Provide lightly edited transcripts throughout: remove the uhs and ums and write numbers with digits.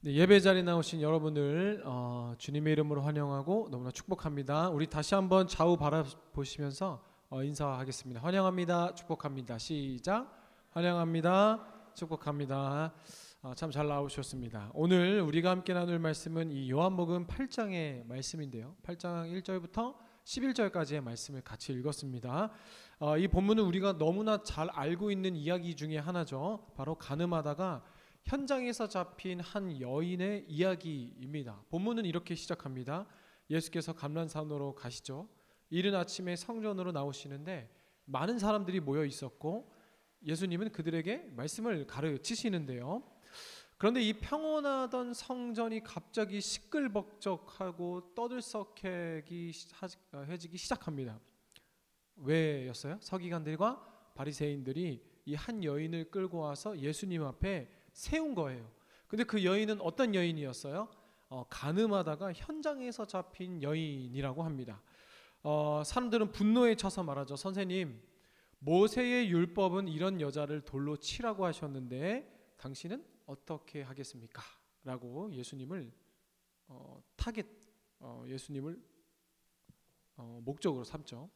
네, 예배 자리에 나오신 여러분들 주님의 이름으로 환영하고 너무나 축복합니다. 우리 다시 한번 좌우 바라보시면서 인사하겠습니다. 환영합니다. 축복합니다. 시작. 환영합니다. 축복합니다. 참 잘 나오셨습니다. 오늘 우리가 함께 나눌 말씀은 이 요한복음 8장의 말씀인데요. 8장 1절부터 11절까지의 말씀을 같이 읽었습니다. 이 본문은 우리가 너무나 잘 알고 있는 이야기 중에 하나죠. 바로 가늠하다가 현장에서 잡힌 한 여인의 이야기입니다. 본문은 이렇게 시작합니다. 예수께서 감람산으로 가시죠. 이른 아침에 성전으로 나오시는데 많은 사람들이 모여 있었고 예수님은 그들에게 말씀을 가르치시는데요. 그런데 이 평온하던 성전이 갑자기 시끌벅적하고 떠들썩해지기 시작합니다. 왜였어요? 서기관들과 바리새인들이 이 한 여인을 끌고 와서 예수님 앞에 세운 거예요. 근데 그 여인은 어떤 여인이었어요? 간음하다가 현장에서 잡힌 여인이라고 합니다. 사람들은 분노에 차서 말하죠. 선생님, 모세의 율법은 이런 여자를 돌로 치라고 하셨는데 당신은 어떻게 하겠습니까? 라고 예수님을 예수님을 목적으로 삼죠.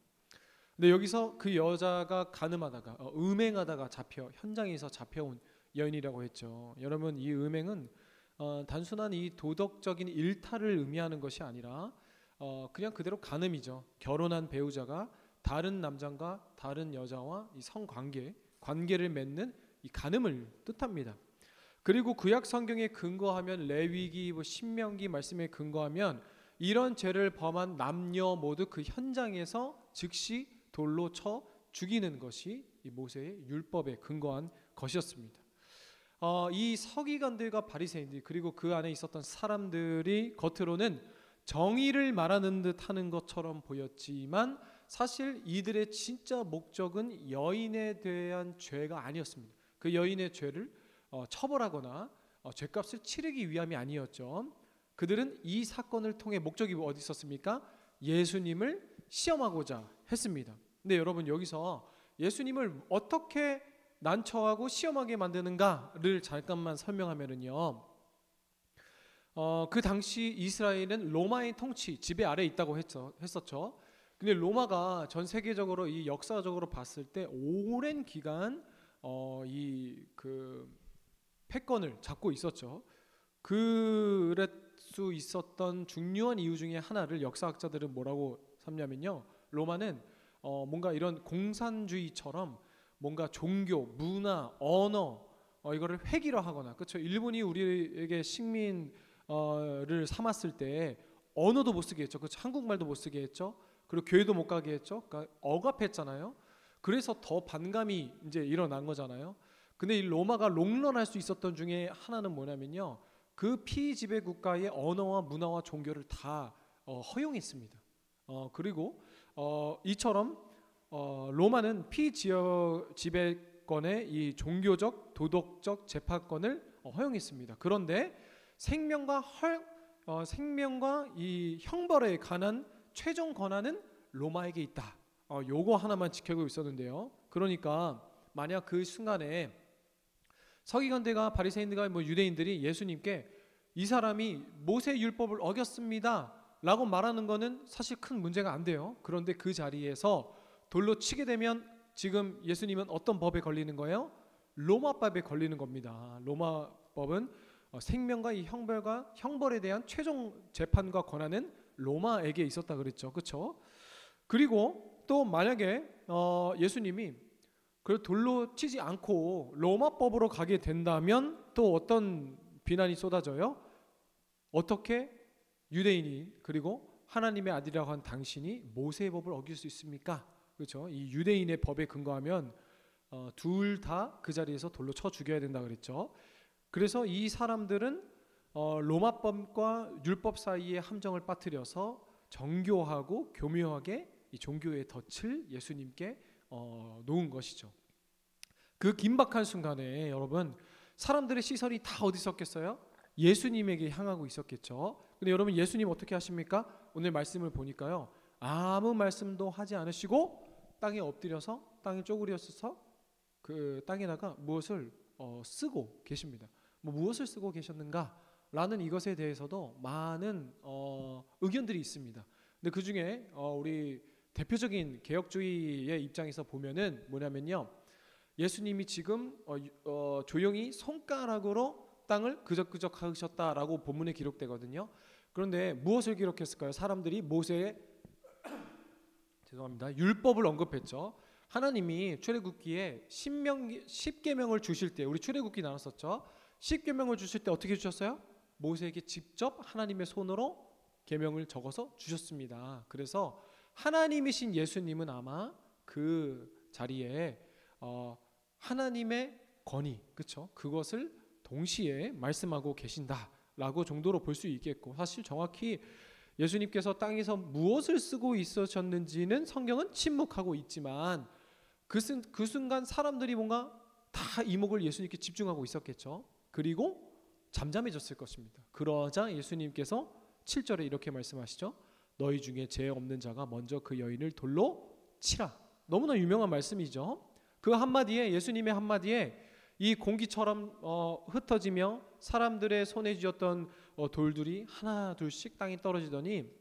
근데 여기서 그 여자가 간음하다가 음행하다가 현장에서 잡혀온 여인이라고 했죠. 여러분, 이 음행은 단순한 이 도덕적인 일탈을 의미하는 것이 아니라 그냥 그대로 간음이죠. 결혼한 배우자가 다른 남자와 다른 여자와 이 관계를 맺는 이 간음을 뜻합니다. 그리고 구약 성경에 근거하면 레위기, 신명기 말씀에 근거하면 이런 죄를 범한 남녀 모두 그 현장에서 즉시 돌로 쳐 죽이는 것이 이 모세의 율법에 근거한 것이었습니다. 이 서기관들과 바리새인들 그리고 그 안에 있었던 사람들이 겉으로는 정의를 말하는 듯 하는 것처럼 보였지만 사실 이들의 진짜 목적은 여인에 대한 죄가 아니었습니다. 그 여인의 죄를 처벌하거나 죄값을 치르기 위함이 아니었죠. 그들은 이 사건을 통해 목적이 어디 있었습니까? 예수님을 시험하고자 했습니다. 근데 여러분, 여기서 예수님을 어떻게 난처하고 시험하게 만드는가를 잠깐만 설명하면은요. 그 당시 이스라엘은 로마의 통치, 지배 아래에 있다고 했었죠. 근데 로마가 전 세계적으로 이 역사적으로 봤을 때 오랜 기간 그 패권을 잡고 있었죠. 그럴 수 있었던 중요한 이유 중에 하나를 역사학자들은 뭐라고 삼냐면요. 로마는 뭔가 이런 공산주의처럼 뭔가 종교, 문화, 언어 이거를 획일화하거나, 그렇죠? 일본이 우리에게 식민을 삼았을 때 언어도 못 쓰게 했죠. 그렇죠? 한국말도 못 쓰게 했죠. 그리고 교회도 못 가게 했죠. 그러니까 억압했잖아요. 그래서 더 반감이 이제 일어난 거잖아요. 근데 이 로마가 롱런할 수 있었던 중에 하나는 뭐냐면요. 그 피지배 국가의 언어와 문화와 종교를 다 허용했습니다. 그리고 이처럼 로마는 피지배권의 이 종교적, 도덕적 재판권을 허용했습니다. 그런데 생명과 이 형벌에 관한 최종 권한은 로마에게 있다. 요거 하나만 지켜고 있었는데요. 그러니까 만약 그 순간에 서기관들과 바리새인들과 유대인들이 예수님께 이 사람이 모세 율법을 어겼습니다 라고 말하는 거는 사실 큰 문제가 안 돼요. 그런데 그 자리에서 돌로 치게 되면 지금 예수님은 어떤 법에 걸리는 거예요? 로마법에 걸리는 겁니다. 로마법은 생명과 이 형벌에 대한 최종 재판과 권한은 로마에게 있었다 그랬죠. 그렇죠? 그리고 또 만약에 예수님이 그 돌로 치지 않고 로마법으로 가게 된다면 또 어떤 비난이 쏟아져요? 어떻게 유대인이 그리고 하나님의 아들이라고 한 당신이 모세의 법을 어길 수 있습니까? 그렇죠? 이 유대인의 법에 근거하면 둘 다 그 자리에서 돌로 쳐 죽여야 된다 그랬죠. 그래서 이 사람들은 로마법과 율법 사이에 함정을 빠뜨려서 정교하고 교묘하게 이 종교의 덫을 예수님께 놓은 것이죠. 그 긴박한 순간에 여러분, 사람들의 시선이 다 어디 있었겠어요? 예수님에게 향하고 있었겠죠. 근데 여러분, 예수님 어떻게 하십니까? 오늘 말씀을 보니까요, 아무 말씀도 하지 않으시고 땅에 엎드려서 땅에 쪼그려서 그 땅에다가 무엇을 쓰고 계십니다. 무엇을 쓰고 계셨는가? 라는 이것에 대해서도 많은 의견들이 있습니다. 근데 그 중에 우리 대표적인 개혁주의의 입장에서 보면은 뭐냐면요, 예수님이 지금 조용히 손가락으로 땅을 그적그적 하셨다라고 본문에 기록되거든요. 그런데 무엇을 기록했을까요? 사람들이 모세의 율법을 언급했죠. 하나님이 출애굽기에 10계명을 주실 때, 우리 출애굽기 나눴었죠. 10계명을 주실 때 어떻게 주셨어요? 모세에게 직접 하나님의 손으로 계명을 적어서 주셨습니다. 그래서 하나님이신 예수님은 아마 그 자리에 하나님의 권위, 그렇죠? 그것을 동시에 말씀하고 계신다라고 정도로 볼 수 있겠고, 사실 정확히 예수님께서 땅에서 무엇을 쓰고 있으셨는지는 성경은 침묵하고 있지만 그 순간 사람들이 뭔가 다 이목을 예수님께 집중하고 있었겠죠. 그리고 잠잠해졌을 것입니다. 그러자 예수님께서 7절에 이렇게 말씀하시죠. 너희 중에 죄 없는 자가 먼저 그 여인을 돌로 치라. 너무나 유명한 말씀이죠. 그 한마디에, 예수님의 한마디에 이 공기처럼 흩어지며 사람들의 손에 쥐었던 돌들이 하나 둘씩 땅에 떨어지더니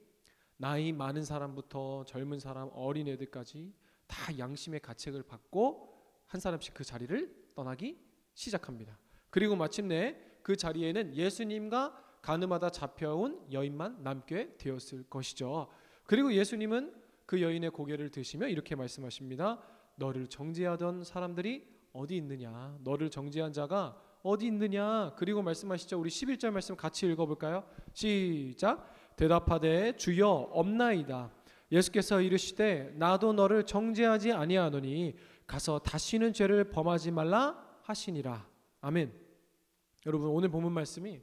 나이 많은 사람부터 젊은 사람, 어린애들까지 다 양심의 가책을 받고 한 사람씩 그 자리를 떠나기 시작합니다. 그리고 마침내 그 자리에는 예수님과 가늠하다 잡혀온 여인만 남게 되었을 것이죠. 그리고 예수님은 그 여인의 고개를 드시며 이렇게 말씀하십니다. 너를 정죄하던 사람들이 어디 있느냐? 너를 정죄한 자가 어디 있느냐? 그리고 말씀하시죠. 우리 11절 말씀 같이 읽어볼까요? 시작. 대답하되 주여 없나이다. 예수께서 이르시되 나도 너를 정죄하지 아니하노니 가서 다시는 죄를 범하지 말라 하시니라. 아멘. 여러분, 오늘 본문 말씀이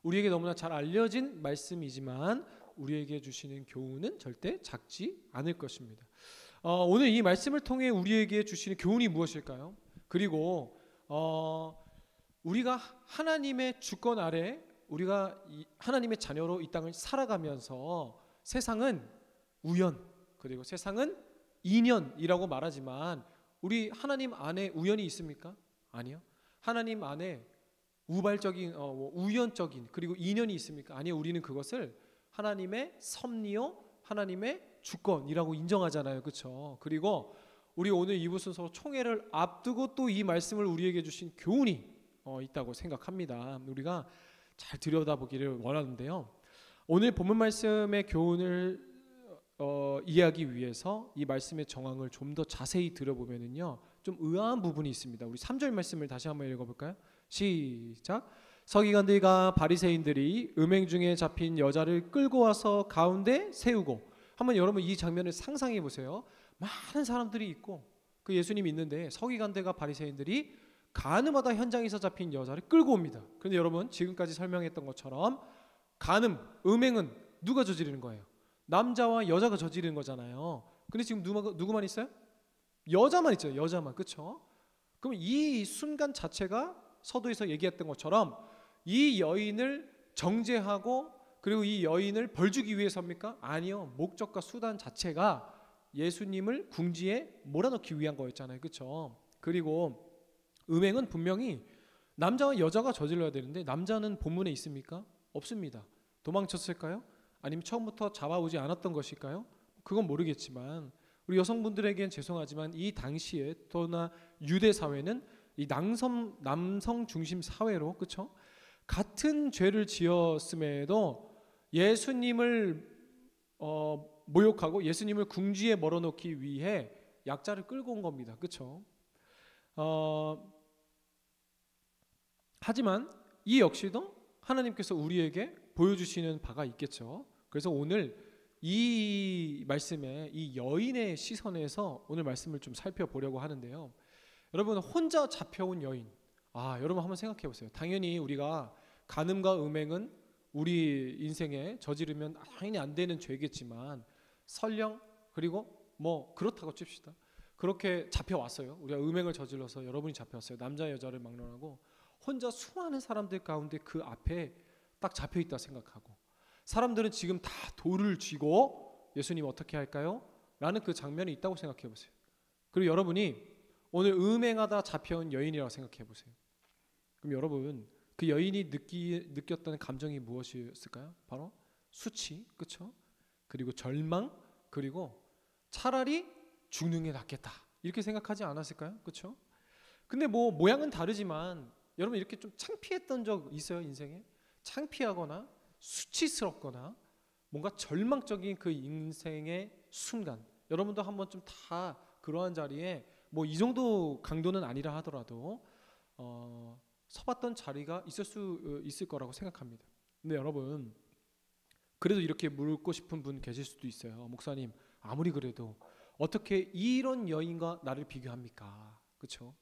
우리에게 너무나 잘 알려진 말씀이지만 우리에게 주시는 교훈은 절대 작지 않을 것입니다. 오늘 이 말씀을 통해 우리에게 주시는 교훈이 무엇일까요? 그리고 우리가 하나님의 주권 아래 우리가 하나님의 자녀로 이 땅을 살아가면서 세상은 우연, 그리고 세상은 인연이라고 말하지만 우리 하나님 안에 우연이 있습니까? 아니요. 하나님 안에 우발적인 우연적인 그리고 인연이 있습니까? 아니요. 우리는 그것을 하나님의 섭리요, 하나님의 주권이라고 인정하잖아요. 그렇죠? 그리고 우리 오늘 2부 순서 총회를 앞두고 또 이 말씀을 우리에게 주신 교훈이 있다고 생각합니다. 우리가 잘 들여다보기를 원하는데요. 오늘 본문 말씀의 교훈을 이해하기 위해서 이 말씀의 정황을 좀 더 자세히 들어보면은요, 좀 의아한 부분이 있습니다. 우리 3절 말씀을 다시 한번 읽어볼까요? 시작. 서기관들과 바리새인들이 음행 중에 잡힌 여자를 끌고 와서 가운데 세우고, 한번 여러분 이 장면을 상상해 보세요. 많은 사람들이 있고 그 예수님이 있는데 서기관들과 바리새인들이 간음하다 현장에서 잡힌 여자를 끌고 옵니다. 그런데 여러분, 지금까지 설명했던 것처럼 간음, 음행은 누가 저지르는 거예요? 남자와 여자가 저지르는 거잖아요. 근데 지금 누구만 있어요? 여자만 있죠. 여자만. 그렇죠? 그럼 이 순간 자체가 서두에서 얘기했던 것처럼 이 여인을 정죄하고 그리고 이 여인을 벌주기 위해서입니까? 아니요. 목적과 수단 자체가 예수님을 궁지에 몰아넣기 위한 거였잖아요. 그렇죠? 그리고 음행은 분명히 남자와 여자가 저질러야 되는데 남자는 본문에 있습니까? 없습니다. 도망쳤을까요? 아니면 처음부터 잡아오지 않았던 것일까요? 그건 모르겠지만 우리 여성분들에겐 죄송하지만 이 당시에 또나 유대 사회는 이 남성 중심 사회로, 그렇죠? 같은 죄를 지었음에도 예수님을 모욕하고 예수님을 궁지에 몰아넣기 위해 약자를 끌고 온 겁니다. 그렇죠? 하지만 이 역시도 하나님께서 우리에게 보여주시는 바가 있겠죠. 그래서 오늘 이 말씀에 이 여인의 시선에서 오늘 말씀을 좀 살펴보려고 하는데요. 여러분, 혼자 잡혀온 여인, 여러분 한번 생각해 보세요. 당연히 우리가 간음과 음행은 우리 인생에 저지르면 당연히 안 되는 죄겠지만 설령 그리고 뭐 그렇다고 칩시다. 그렇게 잡혀왔어요. 우리가 음행을 저질러서 여러분이 잡혀왔어요. 남자 여자를 막론하고 혼자 수많은 사람들 가운데 그 앞에 딱 잡혀있다 생각하고 사람들은 지금 다 돌을 쥐고 예수님 어떻게 할까요? 라는 그 장면이 있다고 생각해 보세요. 그리고 여러분이 오늘 음행하다 잡혀온 여인이라고 생각해 보세요. 그럼 여러분 그 여인이 느꼈던 감정이 무엇이었을까요? 바로 수치, 그렇죠? 그리고 절망, 그리고 차라리 죽는 게 낫겠다 이렇게 생각하지 않았을까요? 그렇죠? 근데 뭐 모양은 다르지만 여러분 이렇게 좀 창피했던 적 있어요? 인생에? 창피하거나 수치스럽거나 뭔가 절망적인 그 인생의 순간, 여러분도 한번 좀 다 그러한 자리에 뭐 이 정도 강도는 아니라 하더라도 서봤던 자리가 있을 수 있을 거라고 생각합니다. 근데 여러분 그래도 이렇게 묻고 싶은 분 계실 수도 있어요. 목사님, 아무리 그래도 어떻게 이런 여인과 나를 비교합니까? 그렇죠?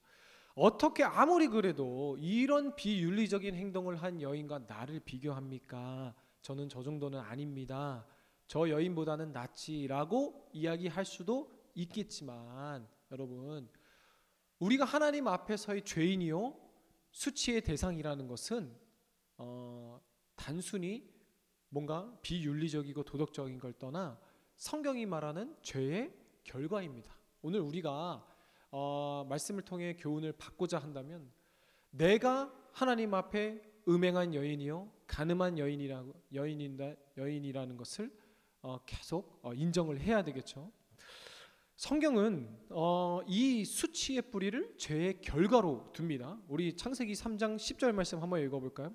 어떻게 아무리 그래도 이런 비윤리적인 행동을 한 여인과 나를 비교합니까? 저는 저 정도는 아닙니다. 저 여인보다는 낫지라고 이야기할 수도 있겠지만, 여러분, 우리가 하나님 앞에서의 죄인이요 수치의 대상이라는 것은 단순히 뭔가 비윤리적이고 도덕적인 걸 떠나 성경이 말하는 죄의 결과입니다. 오늘 우리가 말씀을 통해 교훈을 받고자 한다면, 내가 하나님 앞에 음행한 여인이요 간음한 여인이라는 것을 계속 인정을 해야 되겠죠. 성경은 이 수치의 뿌리를 죄의 결과로 둡니다. 우리 창세기 3장 10절 말씀 한번 읽어볼까요?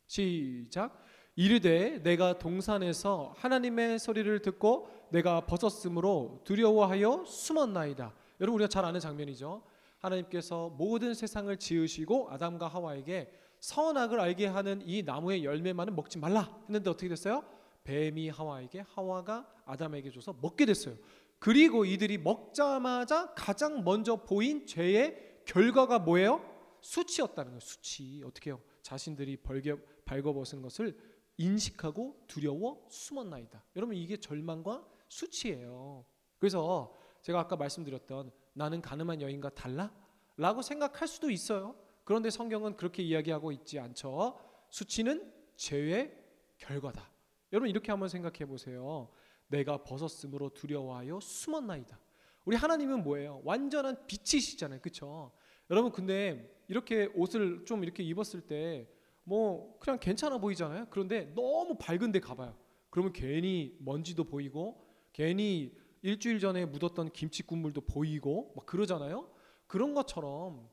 시작. 이르되 내가 동산에서 하나님의 소리를 듣고 내가 벗었으므로 두려워하여 숨었나이다. 여러분 우리가 잘 아는 장면이죠. 하나님께서 모든 세상을 지으시고 아담과 하와에게 선악을 알게 하는 이 나무의 열매만은 먹지 말라 했는데 어떻게 됐어요? 뱀이 하와에게, 하와가 아담에게 줘서 먹게 됐어요. 그리고 이들이 먹자마자 가장 먼저 보인 죄의 결과가 뭐예요? 수치였다는 거예요. 수치. 어떻게 해요? 자신들이 발궈벗은 것을 인식하고 두려워 숨었나이다. 여러분 이게 절망과 수치예요. 그래서 제가 아까 말씀드렸던 나는 가늠한 여인과 달라? 라고 생각할 수도 있어요. 그런데 성경은 그렇게 이야기하고 있지 않죠. 수치는 죄의 결과다. 여러분 이렇게 한번 생각해 보세요. 내가 벗었으므로 두려워하여 숨었나이다. 우리 하나님은 뭐예요? 완전한 빛이시잖아요. 그렇죠? 여러분 근데 이렇게 옷을 좀 이렇게 입었을 때 뭐 그냥 괜찮아 보이잖아요. 그런데 너무 밝은 데 가봐요. 그러면 괜히 먼지도 보이고 괜히 일주일 전에 묻었던 김치 국물도 보이고 막 그러잖아요. 그런 것처럼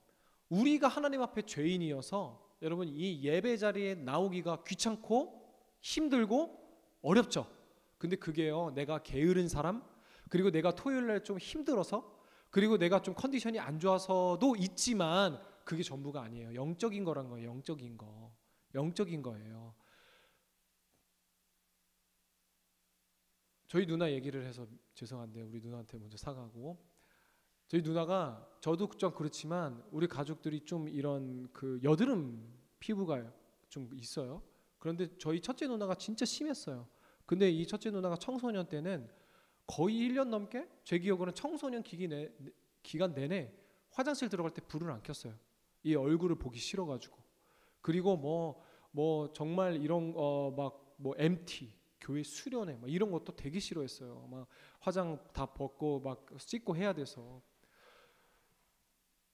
우리가 하나님 앞에 죄인이어서 여러분 이 예배 자리에 나오기가 귀찮고 힘들고 어렵죠. 근데 그게요, 내가 게으른 사람, 그리고 내가 토요일날 좀 힘들어서, 그리고 내가 좀 컨디션이 안 좋아서도 있지만 그게 전부가 아니에요. 영적인 거란 거예요. 영적인 거. 영적인 거예요. 저희 누나 얘기를 해서 죄송한데 우리 누나한테 먼저 사과하고, 저희 누나가 저도 좀 그렇지만 우리 가족들이 좀 이런 그 여드름 피부가 좀 있어요. 그런데 저희 첫째 누나가 진짜 심했어요. 근데 이 첫째 누나가 청소년 때는 거의 1년 넘게 제 기억으로는 청소년 기간 내내 화장실 들어갈 때 불을 안 켰어요. 이 얼굴을 보기 싫어가지고. 그리고 뭐 정말 이런 막 뭐 MT 교회 수련회 막 이런 것도 되게 싫어했어요. 막 화장 다 벗고 막 씻고 해야 돼서.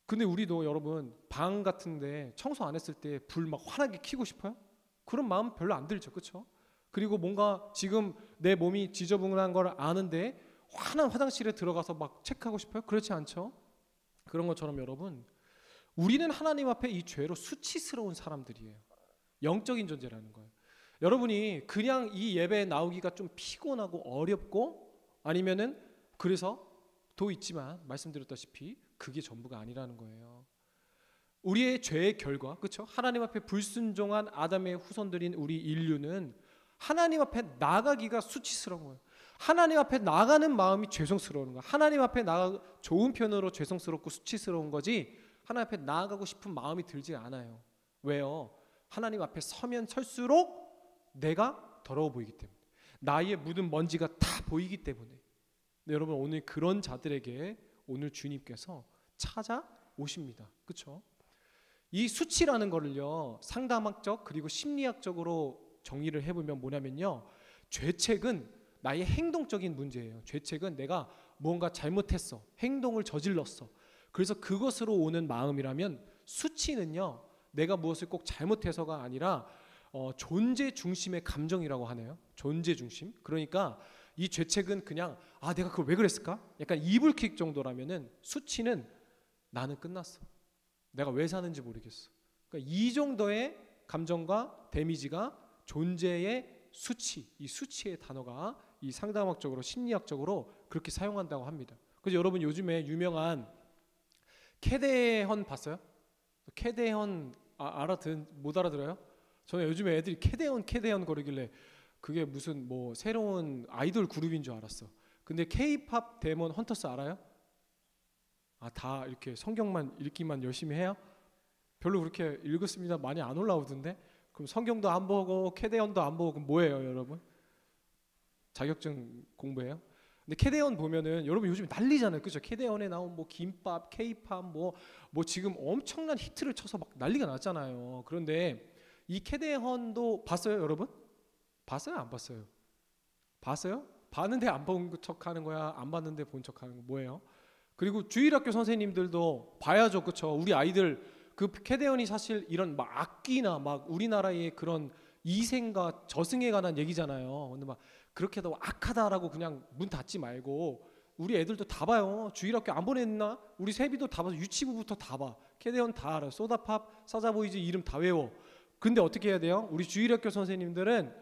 근데 우리도 여러분 방 같은데 청소 안 했을 때 불 막 환하게 켜고 싶어요? 그런 마음 별로 안 들죠, 그렇죠? 그리고 뭔가 지금 내 몸이 지저분한 걸 아는데 환한 화장실에 들어가서 막 체크하고 싶어요? 그렇지 않죠? 그런 것처럼 여러분 우리는 하나님 앞에 이 죄로 수치스러운 사람들이에요. 영적인 존재라는 거예요. 여러분이 그냥 이 예배에 나오기가 좀 피곤하고 어렵고 아니면은 그래서 도 있지만 말씀드렸다시피 그게 전부가 아니라는 거예요. 우리의 죄의 결과, 그렇죠? 하나님 앞에 불순종한 아담의 후손들인 우리 인류는 하나님 앞에 나가기가 수치스러운 거예요. 하나님 앞에 나가는 마음이 죄송스러운 거예요. 하나님 앞에 좋은 편으로 죄송스럽고 수치스러운 거지 하나님 앞에 나아가고 싶은 마음이 들지 않아요. 왜요? 하나님 앞에 서면 설수록 내가 더러워 보이기 때문에, 나의 묻은 먼지가 다 보이기 때문에. 네, 여러분 오늘 그런 자들에게 오늘 주님께서 찾아오십니다. 그렇죠? 이 수치라는 거를요 상담학적 그리고 심리학적으로 정의를 해보면 뭐냐면요, 죄책은 나의 행동적인 문제예요. 죄책은 내가 뭔가 잘못했어, 행동을 저질렀어. 그래서 그것으로 오는 마음이라면 수치는요 내가 무엇을 꼭 잘못해서가 아니라 존재 중심의 감정이라고 하네요. 존재 중심. 그러니까 이 죄책은 그냥 내가 그걸 왜 그랬을까? 약간 이불킥 정도라면은 수치는 나는 끝났어. 내가 왜 사는지 모르겠어. 그러니까 이 정도의 감정과 데미지가 존재의 수치, 이 수치의 단어가 이 상담학적으로 심리학적으로 그렇게 사용한다고 합니다. 그래서 여러분 요즘에 유명한 캐대헌 봤어요? 캐대헌 못 알아들어요? 저는 요즘에 애들이 캐대헌 거리길래 그게 무슨 뭐 새로운 아이돌 그룹인 줄 알았어. 근데 K-팝 데몬 헌터스 알아요? 다 이렇게 성경만 읽기만 열심히 해요? 별로 그렇게 읽었습니다. 많이 안 올라오던데. 그럼 성경도 안 보고 캐대헌도 안 보고 그럼 뭐예요, 여러분? 자격증 공부해요? 근데 캐대헌 보면은 여러분 요즘 난리잖아요, 그죠? 캐대헌에 나온 뭐 김밥, K-팝 뭐 지금 엄청난 히트를 쳐서 막 난리가 났잖아요. 그런데 이 캐대헌도 봤어요, 여러분? 봤어요, 안 봤어요? 봤어요? 봤는데 안 본 척하는 거야? 안 봤는데 본 척하는 거 뭐예요? 그리고 주일학교 선생님들도 봐야죠, 그렇죠? 우리 아이들 그 캐대헌이 사실 이런 막 악기나 막 우리나라의 그런 이생과 저승에 관한 얘기잖아요. 근데 막 그렇게 더 악하다라고 그냥 문 닫지 말고 우리 애들도 다 봐요. 주일학교 안 보냈나? 우리 세비도 다 봐서 유치부부터 다 봐. 캐대헌 다 알아. 소다팝, 사자보이즈 이름 다 외워. 근데 어떻게 해야 돼요? 우리 주일학교 선생님들은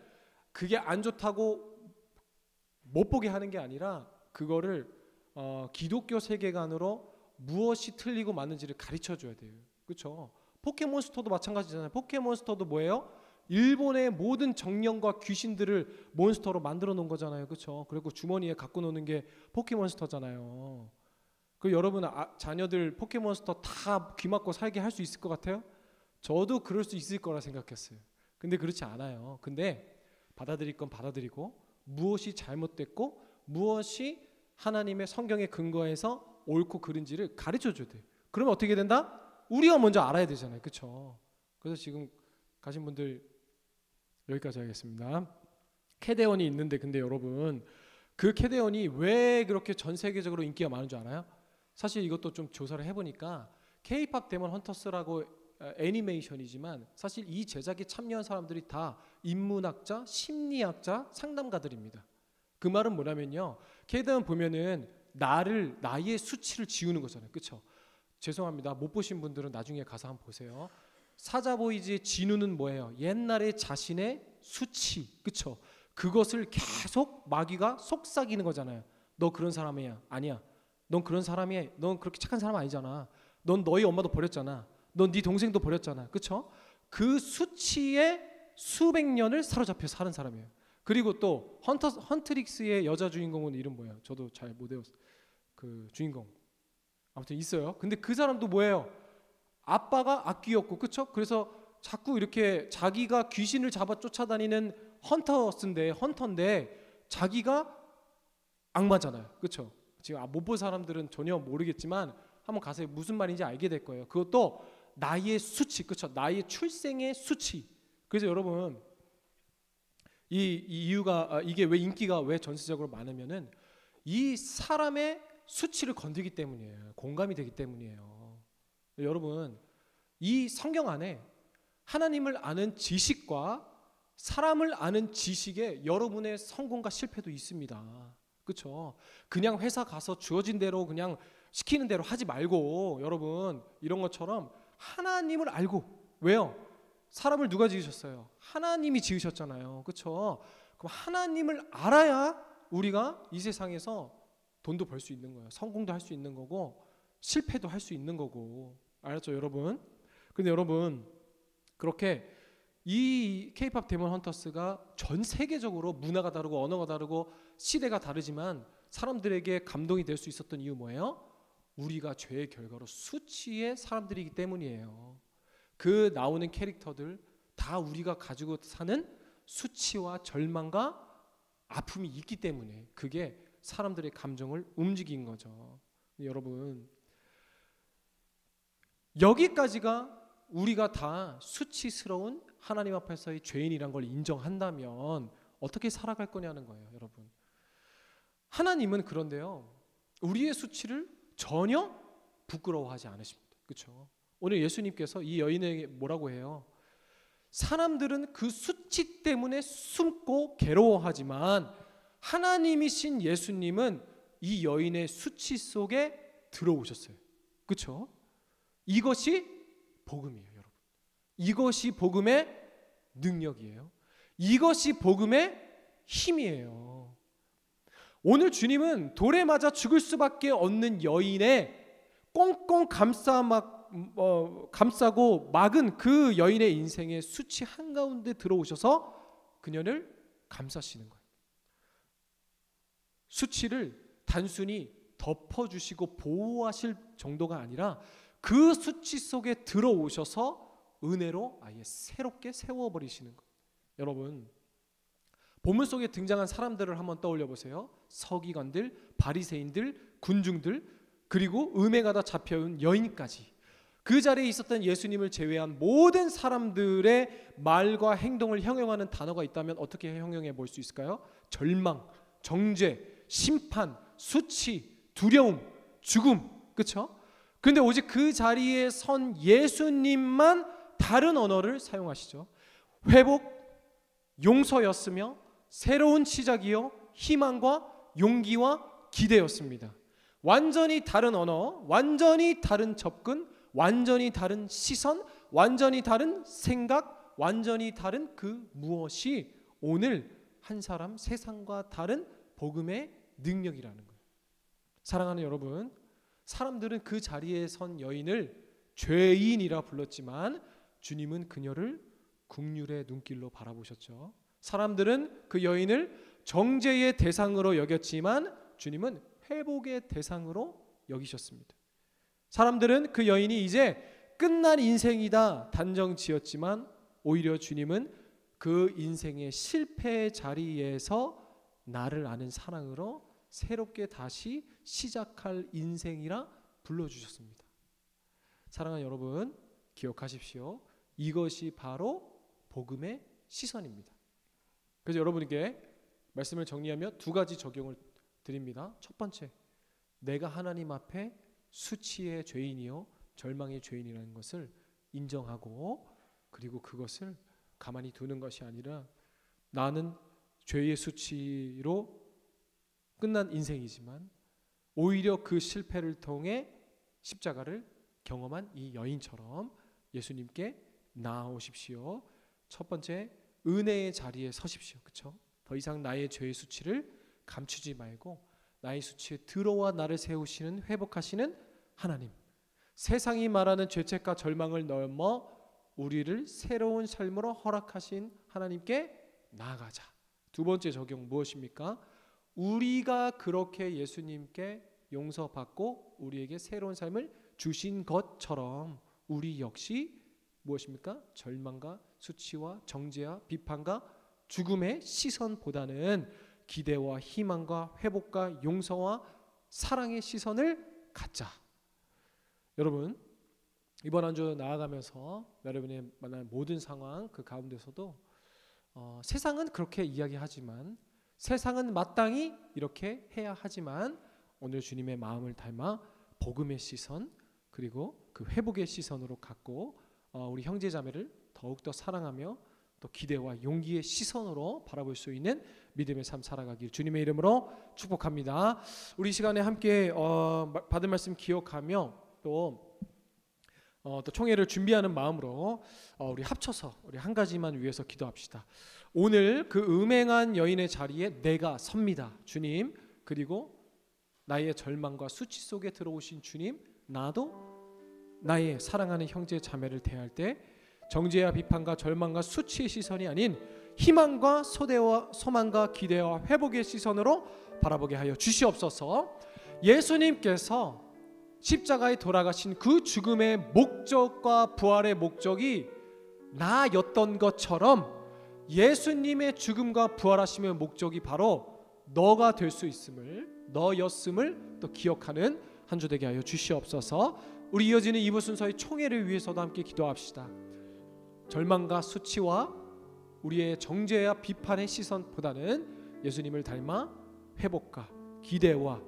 그게 안 좋다고 못 보게 하는 게 아니라 그거를 기독교 세계관으로 무엇이 틀리고 맞는지를 가르쳐 줘야 돼요. 그렇죠? 포켓몬스터도 마찬가지잖아요. 포켓몬스터도 뭐예요? 일본의 모든 정령과 귀신들을 몬스터로 만들어 놓은 거잖아요. 그렇죠? 그리고 주머니에 갖고 노는 게 포켓몬스터잖아요. 그 여러분 자녀들 포켓몬스터 다 귀 막고 살게 할 수 있을 것 같아요? 저도 그럴 수 있을 거라 생각했어요. 근데 그렇지 않아요. 근데 받아들일 건 받아들이고 무엇이 잘못됐고 무엇이 하나님의 성경에 근거해서 옳고 그른지를 가르쳐 줘야 돼요. 그러면 어떻게 된다? 우리가 먼저 알아야 되잖아요. 그렇죠? 그래서 지금 가신 분들 여기까지 하겠습니다. 캐대헌이 있는데 근데 여러분 그 캐대헌이 왜 그렇게 전 세계적으로 인기가 많은 줄 알아요? 사실 이것도 좀 조사를 해보니까 K-팝 데몬 헌터스라고 애니메이션이지만 사실 이 제작에 참여한 사람들이 다 인문학자, 심리학자, 상담가들입니다. 그 말은 뭐냐면요. 캐대헌 보면은 나의 수치를 지우는 거잖아요. 그렇죠? 죄송합니다. 못 보신 분들은 나중에 가서 한번 보세요. 사자보이즈의 진우는 뭐예요? 옛날에 자신의 수치, 그쵸? 그것을 계속 마귀가 속삭이는 거잖아요. 너 그런 사람이야. 아니야. 넌 그런 사람이야. 넌 그렇게 착한 사람 아니잖아. 넌 너희 엄마도 버렸잖아. 넌 네 동생도 버렸잖아. 그쵸? 그 수치에 수백 년을 사로잡혀 사는 사람이에요. 그리고 또 헌트릭스의 여자 주인공은 이름 뭐예요? 저도 잘 못 외웠어요. 그 주인공. 아무튼 있어요. 근데 그 사람도 뭐예요? 아빠가 악귀였고, 그렇죠? 그래서 자꾸 이렇게 자기가 귀신을 잡아 쫓아다니는 헌터인데 자기가 악마잖아요, 그렇죠? 지금 못 본 사람들은 전혀 모르겠지만 한번 가서 무슨 말인지 알게 될 거예요. 그것도 나의 수치, 그렇죠? 나의 출생의 수치. 그래서 여러분 이 이유가 이게 왜 인기가 왜 전세적으로 많으면은 이 사람의 수치를 건드리기 때문이에요. 공감이 되기 때문이에요. 여러분 이 성경 안에 하나님을 아는 지식과 사람을 아는 지식에 여러분의 성공과 실패도 있습니다. 그렇죠? 그냥 회사 가서 주어진 대로 그냥 시키는 대로 하지 말고 여러분 이런 것처럼 하나님을 알고 왜요? 사람을 누가 지으셨어요? 하나님이 지으셨잖아요. 그렇죠? 그럼 하나님을 알아야 우리가 이 세상에서 돈도 벌 수 있는 거예요. 성공도 할 수 있는 거고 실패도 할 수 있는 거고. 알았죠, 여러분? 근데 여러분 그렇게 이 K-팝 데몬 헌터스가 전 세계적으로 문화가 다르고 언어가 다르고 시대가 다르지만 사람들에게 감동이 될 수 있었던 이유 뭐예요? 우리가 죄의 결과로 수치의 사람들이기 때문이에요. 그 나오는 캐릭터들 다 우리가 가지고 사는 수치와 절망과 아픔이 있기 때문에 그게 사람들의 감정을 움직인 거죠. 여러분 여기까지가 우리가 다 수치스러운 하나님 앞에서의 죄인이란 걸 인정한다면 어떻게 살아갈 거냐는 거예요, 여러분. 하나님은 그런데요, 우리의 수치를 전혀 부끄러워하지 않으십니다. 그렇죠? 오늘 예수님께서 이 여인에게 뭐라고 해요? 사람들은 그 수치 때문에 숨고 괴로워하지만 하나님이신 예수님은 이 여인의 수치 속에 들어오셨어요. 그렇죠? 이것이 복음이에요, 여러분. 이것이 복음의 능력이에요. 이것이 복음의 힘이에요. 오늘 주님은 돌에 맞아 죽을 수밖에 없는 여인의 꽁꽁 감싸고 막은 그 여인의 인생의 수치 한가운데 들어오셔서 그녀를 감싸시는 거예요. 수치를 단순히 덮어주시고 보호하실 정도가 아니라 그 수치 속에 들어오셔서 은혜로 아예 새롭게 세워버리시는 거예요. 여러분, 본문 속에 등장한 사람들을 한번 떠올려 보세요. 서기관들, 바리새인들, 군중들, 그리고 음행하다 잡혀온 여인까지. 그 자리에 있었던 예수님을 제외한 모든 사람들의 말과 행동을 형용하는 단어가 있다면 어떻게 형용해 볼 수 있을까요? 절망, 정죄, 심판, 수치, 두려움, 죽음. 그렇죠? 그런데 오직 그 자리에 선 예수님만 다른 언어를 사용하시죠. 회복, 용서였으며 새로운 시작이요 희망과 용기와 기대였습니다. 완전히 다른 언어, 완전히 다른 접근, 완전히 다른 시선, 완전히 다른 생각, 완전히 다른 그 무엇이 오늘 한 사람 세상과 다른 복음의 능력이라는 거예요. 사랑하는 여러분, 사람들은 그 자리에 선 여인을 죄인이라 불렀지만 주님은 그녀를 긍휼의 눈길로 바라보셨죠. 사람들은 그 여인을 정죄의 대상으로 여겼지만 주님은 회복의 대상으로 여기셨습니다. 사람들은 그 여인이 이제 끝난 인생이다 단정 지었지만 오히려 주님은 그 인생의 실패의 자리에서 나를 아는 사랑으로 새롭게 다시 시작할 인생이라 불러주셨습니다. 사랑하는 여러분, 기억하십시오. 이것이 바로 복음의 시선입니다. 그래서 여러분에게 말씀을 정리하며 두 가지 적용을 드립니다. 첫 번째, 내가 하나님 앞에 수치의 죄인이요 절망의 죄인이라는 것을 인정하고 그리고 그것을 가만히 두는 것이 아니라 나는 죄의 수치로 끝난 인생이지만 오히려 그 실패를 통해 십자가를 경험한 이 여인처럼 예수님께 나아오십시오. 첫 번째, 은혜의 자리에 서십시오. 그렇죠? 더 이상 나의 죄의 수치를 감추지 말고 나의 수치에 들어와 나를 세우시는 회복하시는 하나님, 세상이 말하는 죄책과 절망을 넘어 우리를 새로운 삶으로 허락하신 하나님께 나아가자. 두 번째 적용 무엇입니까? 우리가 그렇게 예수님께 용서받고 우리에게 새로운 삶을 주신 것처럼 우리 역시 무엇입니까? 절망과 수치와 정죄와 비판과 죽음의 시선보다는 기대와 희망과 회복과 용서와 사랑의 시선을 갖자. 여러분, 이번 한 주 나아가면서 여러분이 만난 모든 상황 그 가운데서도 세상은 그렇게 이야기하지만 세상은 마땅히 이렇게 해야 하지만 오늘 주님의 마음을 닮아 복음의 시선 그리고 그 회복의 시선으로 갖고 우리 형제자매를 더욱더 사랑하며 또 기대와 용기의 시선으로 바라볼 수 있는 믿음의 삶 살아가길 주님의 이름으로 축복합니다. 우리 시간에 함께 받은 말씀 기억하며 또 총회를 준비하는 마음으로 우리 합쳐서 우리 한 가지만 위해서 기도합시다. 오늘 그 음행한 여인의 자리에 내가 섭니다. 주님, 그리고 나의 절망과 수치 속에 들어오신 주님, 나도 나의 사랑하는 형제 자매를 대할 때 정죄와 비판과 절망과 수치의 시선이 아닌 희망과 소망과 기대와 회복의 시선으로 바라보게 하여 주시옵소서. 예수님께서 십자가에 돌아가신 그 죽음의 목적과 부활의 목적이 나였던 것처럼 예수님의 죽음과 부활하심의 목적이 바로 너가 될 수 있음을, 너였음을 또 기억하는 한 주 되게 하여 주시옵소서. 우리 이어지는 2부 순서의 총회를 위해서도 함께 기도합시다. 절망과 수치와 우리의 정죄와 비판의 시선보다는 예수님을 닮아 회복과 기대와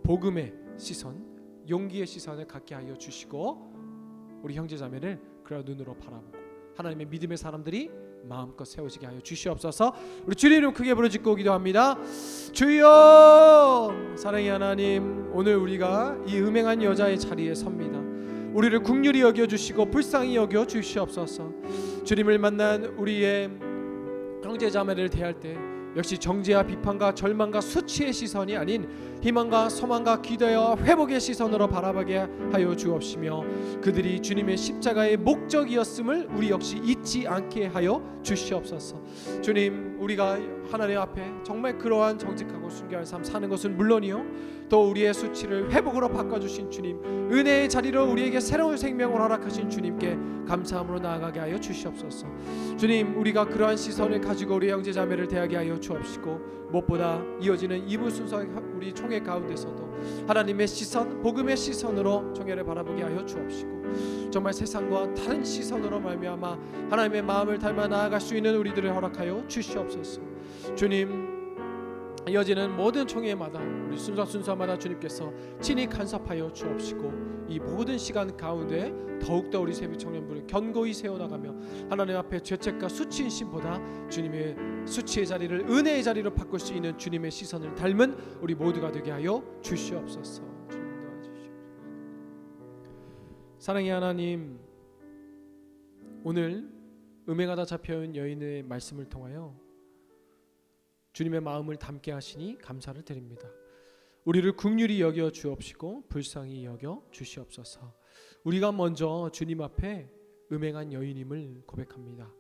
복음의 시선, 용기의 시선을 갖게 하여 주시고 우리 형제자매를 그런 눈으로 바라보고 하나님의 믿음의 사람들이 마음껏 세워지게 하여 주시옵소서. 우리 주님 이름 크게 부르짖고 기도합니다. 주여, 사랑의 하나님, 오늘 우리가 이 음행한 여자의 자리에 섭니다. 우리를 긍휼히 여겨주시고 불쌍히 여겨주시옵소서. 주님을 만난 우리의 형제자매를 대할 때 역시 정죄와 비판과 절망과 수치의 시선이 아닌 희망과 소망과 기대와 회복의 시선으로 바라보게 하여 주옵시며 그들이 주님의 십자가의 목적이었음을 우리 역시 잊지 않게 하여 주시옵소서. 주님, 우리가 하나님 앞에 정말 그러한 정직하고 순결한 삶 사는 것은 물론이요, 또 우리의 수치를 회복으로 바꿔주신 주님, 은혜의 자리로 우리에게 새로운 생명을 허락하신 주님께 감사함으로 나아가게 하여 주시옵소서. 주님, 우리가 그러한 시선을 가지고 우리 형제자매를 대하게 하여 주옵시고 무엇보다 이어지는 이부 순서 우리 총회 가운데서도 하나님의 시선, 복음의 시선으로 총회를 바라보게 하여 주옵시고 정말 세상과 다른 시선으로 말미암아 하나님의 마음을 닮아 나아갈 수 있는 우리들을 허락하여 주시옵소서. 주님, 이어지는 모든 총회마다 우리 순서마다 주님께서 친히 간섭하여 주옵시고 이 모든 시간 가운데 더욱더 우리 세비 청년부를 견고히 세워나가며 하나님 앞에 죄책과 수치인심보다 주님의 수치의 자리를 은혜의 자리로 바꿀 수 있는 주님의 시선을 닮은 우리 모두가 되게 하여 주시옵소서. 주님 도와주시옵소서. 사랑의 하나님, 오늘 음행하다 잡혀온 여인의 말씀을 통하여 주님의 마음을 담게 하시니 감사를 드립니다. 우리를 긍휼히 여겨 주옵시고 불쌍히 여겨 주시옵소서. 우리가 먼저 주님 앞에 음행한 여인임을 고백합니다.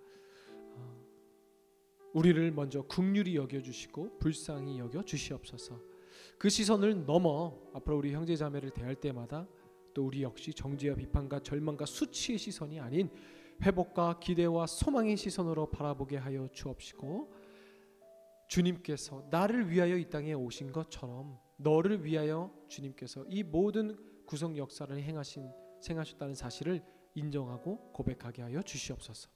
우리를 먼저 긍휼히 여겨 주시고 불쌍히 여겨 주시옵소서. 그 시선을 넘어 앞으로 우리 형제자매를 대할 때마다 또 우리 역시 정죄와 비판과 절망과 수치의 시선이 아닌 회복과 기대와 소망의 시선으로 바라보게 하여 주옵시고 주님께서 나를 위하여 이 땅에 오신 것처럼 너를 위하여 주님께서 이 모든 구속 역사를 행하셨다는 사실을 인정하고 고백하게 하여 주시옵소서.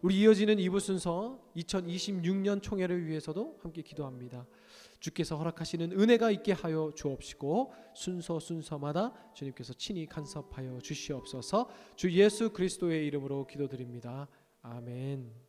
우리 이어지는 2부 순서 2026년 총회를 위해서도 함께 기도합니다. 주께서 허락하시는 은혜가 있게 하여 주옵시고 순서마다 주님께서 친히 간섭하여 주시옵소서. 주 예수 그리스도의 이름으로 기도드립니다. 아멘.